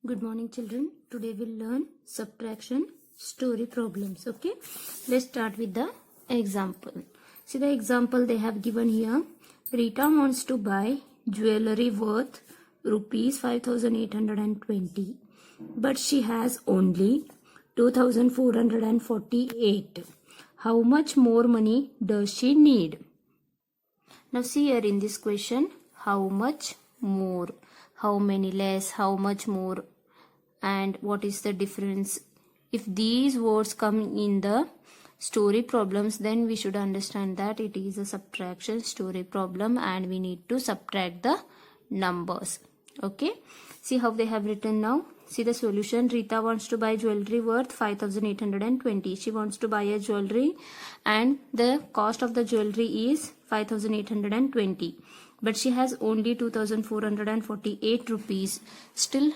Good morning, children. Today we'll learn subtraction story problems. Okay, let's start with the example. See the example they have given here. Rita wants to buy jewelry worth rupees 5,820, but she has only 2,448. How much more money does she need? Now see here in this question, how much more, how many less, how much more, and what is the difference. If these words come in the story problems, then we should understand that it is a subtraction story problem and we need to subtract the numbers. Okay, see how they have written now. See the solution. Rita wants to buy jewelry worth 5,820. She wants to buy a jewelry and the cost of the jewelry is 5,820. But she has only 2,448 rupees. Still,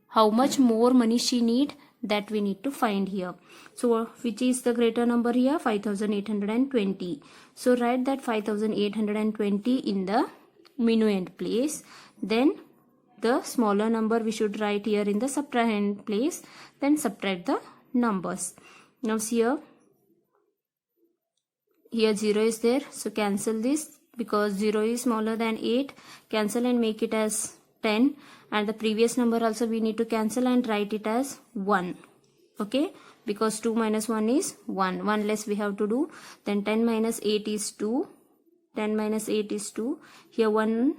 how much more money she need, that we need to find here. So which is the greater number here? 5,820. So write that 5,820 in the minuend place. Then the smaller number we should write here in the subtrahend place. Then subtract the numbers. Now see here 0 is there. So cancel this because 0 is smaller than 8. Cancel and make it as 10. And the previous number also we need to cancel and write it as 1. Okay, because 2 minus 1 is 1. 1 less we have to do. Then 10 minus 8 is 2. 10 minus 8 is 2. Here 1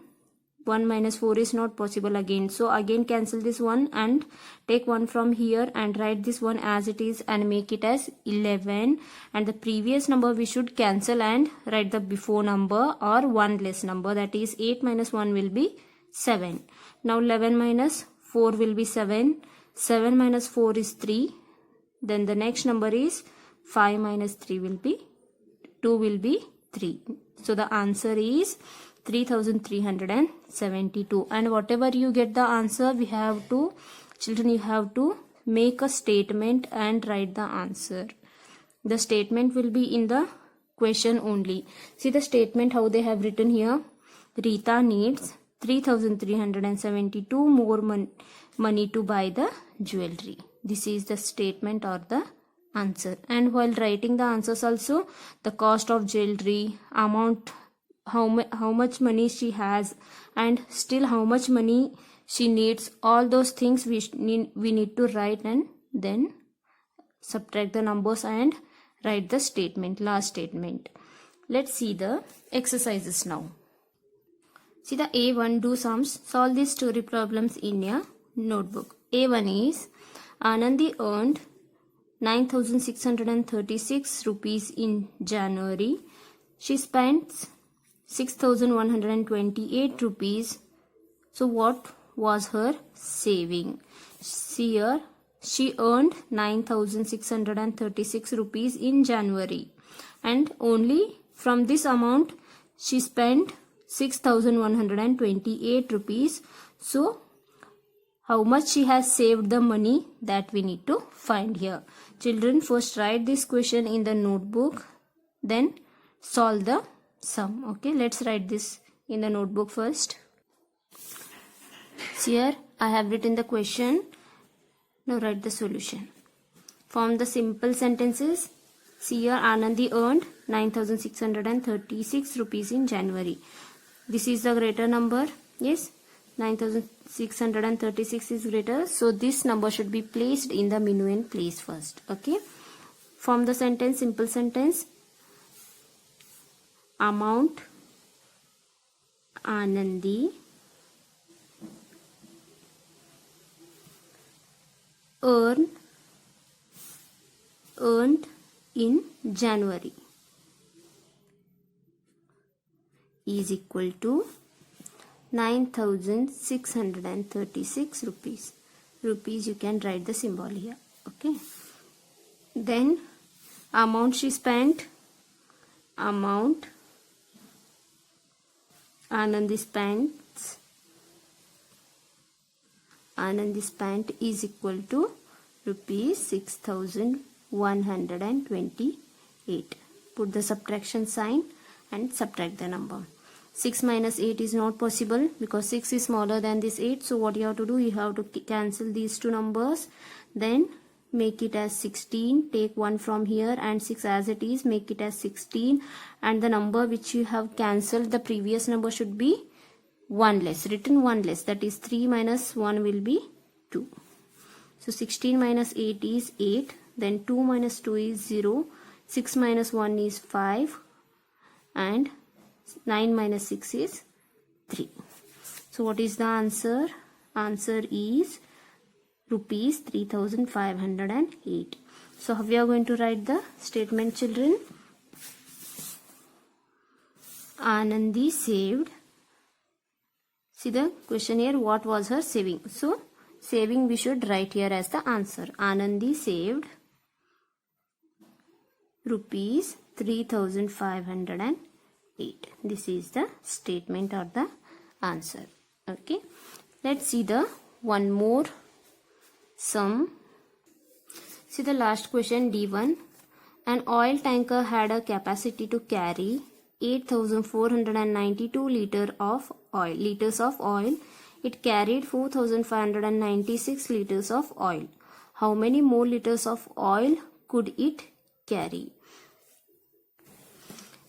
minus 4 is not possible again. So again cancel this 1 and take 1 from here and write this 1 as it is and make it as 11. And the previous number we should cancel and write the before number or 1 less number, that is 8 minus 1 will be 7. Now 11 minus 4 will be 7. 7 minus 4 is 3. Then the next number is 5 minus 3 will be 2 will be 3. So the answer is 3,372. And whatever you get the answer, we have to, children, you have to make a statement and write the answer. The statement will be in the question only. See the statement how they have written here. Rita needs 3,372 more money to buy the jewelry. This is the statement or the answer. And while writing the answers also, the cost of jewelry, amount, how much money she has, and still how much money she needs, all those things we need to write and then subtract the numbers and write the statement, last statement. Let's see the exercises now. See the A1, do sums. Solve these story problems in your notebook. A1 is Anandi earned 9,636 rupees in January. She spent 6,128 rupees. So what was her saving? See here, she earned 9,636 rupees in January. And only from this amount she spent 6,128 rupees. So how much she has saved the money, that we need to find here. Children, first write this question in the notebook, then solve the sum. Okay, let's write this in the notebook first. See here, I have written the question. Now write the solution. Form the simple sentences. See here, Anandi earned 9,636 rupees in January. This is the greater number. Yes, 9,636 is greater. So this number should be placed in the minuend place first. Okay. Form the sentence, simple sentence. Amount Anandi earned in January is equal to 9,636 rupees. Rupees, you can write the symbol here. Okay. Then amount she spent, amount Anandi spent is equal to rupees 6,128. Put the subtraction sign and subtract the number. 6 minus 8 is not possible because 6 is smaller than this 8. So what you have to do, you have to cancel these two numbers. Then make it as 16. Take 1 from here and 6 as it is. Make it as 16. And the number which you have cancelled, the previous number should be 1 less. Written 1 less. That is 3 minus 1 will be 2. So 16 minus 8 is 8. Then 2 minus 2 is 0. 6 minus 1 is 5. And 9 minus 6 is 3. So what is the answer? Answer is rupees 3,508. So how we are going to write the statement, children? Anandi saved. See the question here, what was her saving? So saving we should write here as the answer. Anandi saved rupees 3,508. This is the statement or the answer. Okay. Let's see the one more sum. See the last question, D1. An oil tanker had a capacity to carry 8,492 liters of oil. It carried 4,596 liters of oil. How many more liters of oil could it carry?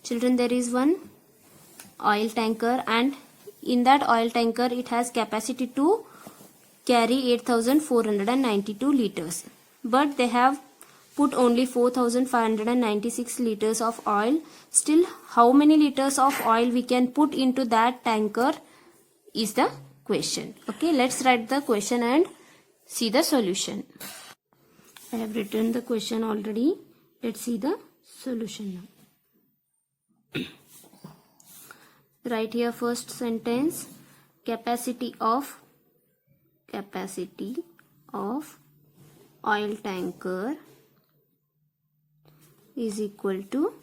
Children, there is one oil tanker, and in that oil tanker it has capacity to carry 8,492 liters. But they have put only 4,596 liters of oil. Still, how many liters of oil we can put into that tanker is the question. Okay, let's write the question and see the solution. I have written the question already. Let's see the solution now. Write here first sentence. Capacity of oil tanker is equal to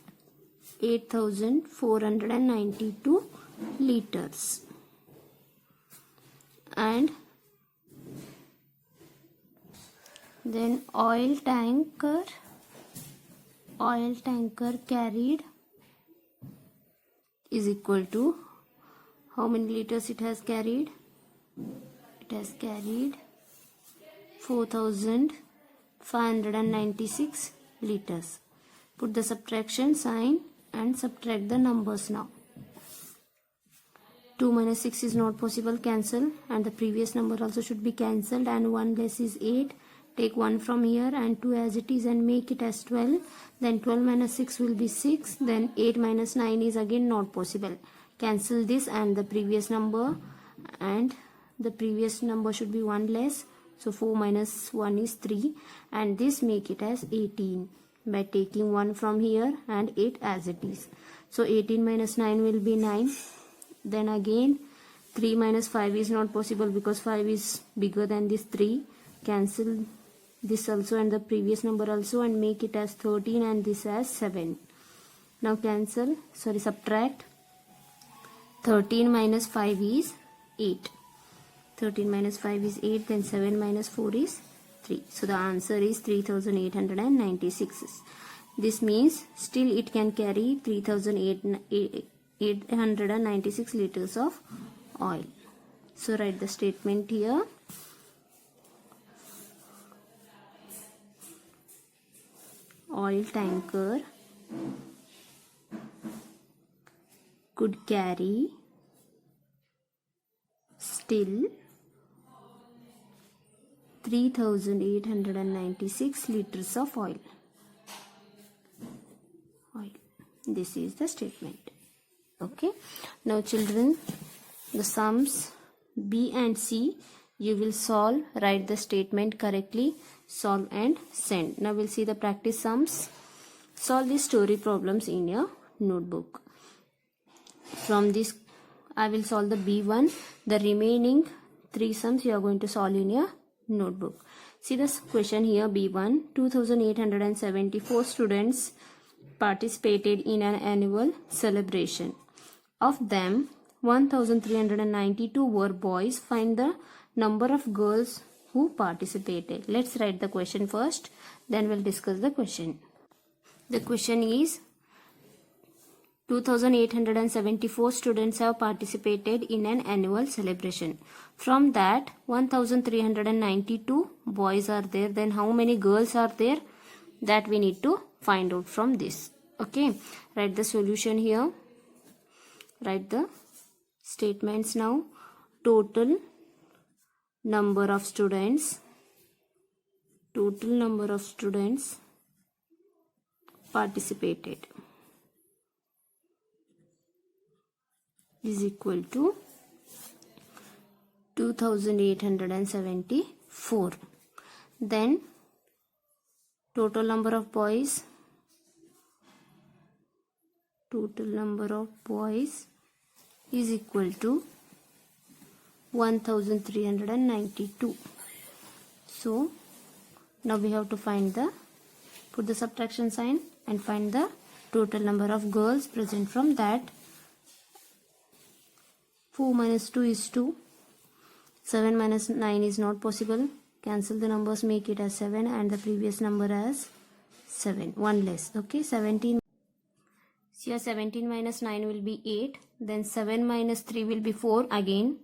8,492 liters. And then oil tanker carried is equal to how many liters it has carried? It has carried 4,596 liters. Put the subtraction sign and subtract the numbers now. 2 minus 6 is not possible, cancel, and the previous number also should be cancelled, and 1 less is 8. Take 1 from here and 2 as it is and make it as 12. Then 12 minus 6 will be 6. Then 8 minus 9 is again not possible. Cancel this and the previous number, and the previous number should be 1 less. So 4 minus 1 is 3, and this make it as 18 by taking 1 from here and 8 as it is. So 18 minus 9 will be 9. Then again 3 minus 5 is not possible because 5 is bigger than this 3. Cancel this also and the previous number also and make it as 13 and this as 7. Now subtract. 13 minus 5 is 8. 13 minus 5 is 8, then 7 minus 4 is 3. So the answer is 3,896. This means still it can carry 3,896 liters of oil. So write the statement here. Oil tanker could carry still 3,896 liters of oil. This is the statement. Okay. Now children, the sums B and C you will solve. Write the statement correctly, solve and send. Now we'll see the practice sums. Solve the story problems in your notebook. From this I will solve the B1. The remaining 3 sums you are going to solve in your notebook. See this question here, B1. 2,874 students participated in an annual celebration. Of them, 1,392 were boys. Find the number of girls who participated. Let's write the question first, then we'll discuss the question. The question is 2,874 students have participated in an annual celebration. From that, 1,392 boys are there. Then how many girls are there? That we need to find out from this. Okay, write the solution here. Write the statements now. Total number of students. Total number of students participated is equal to 2,874. Then total number of boys. Total number of boys is equal to 1,392. So now we have to put the subtraction sign and find the total number of girls present. From that, 4 minus 2 is 2. 7 minus 9 is not possible. Cancel the numbers, make it as 7 and the previous number as 7. 1 less. Okay, 17. So here 17 minus 9 will be 8. Then 7 minus 3 will be 4 again.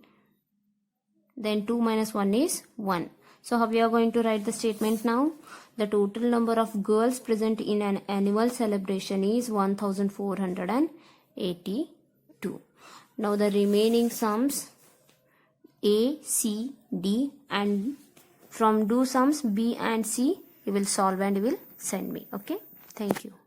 Then 2 minus 1 is 1. So how we are going to write the statement now? The total number of girls present in an annual celebration is 1,482. Now the remaining sums A, C, D, and from do sums B and C, you will solve and you will send me. Okay. Thank you.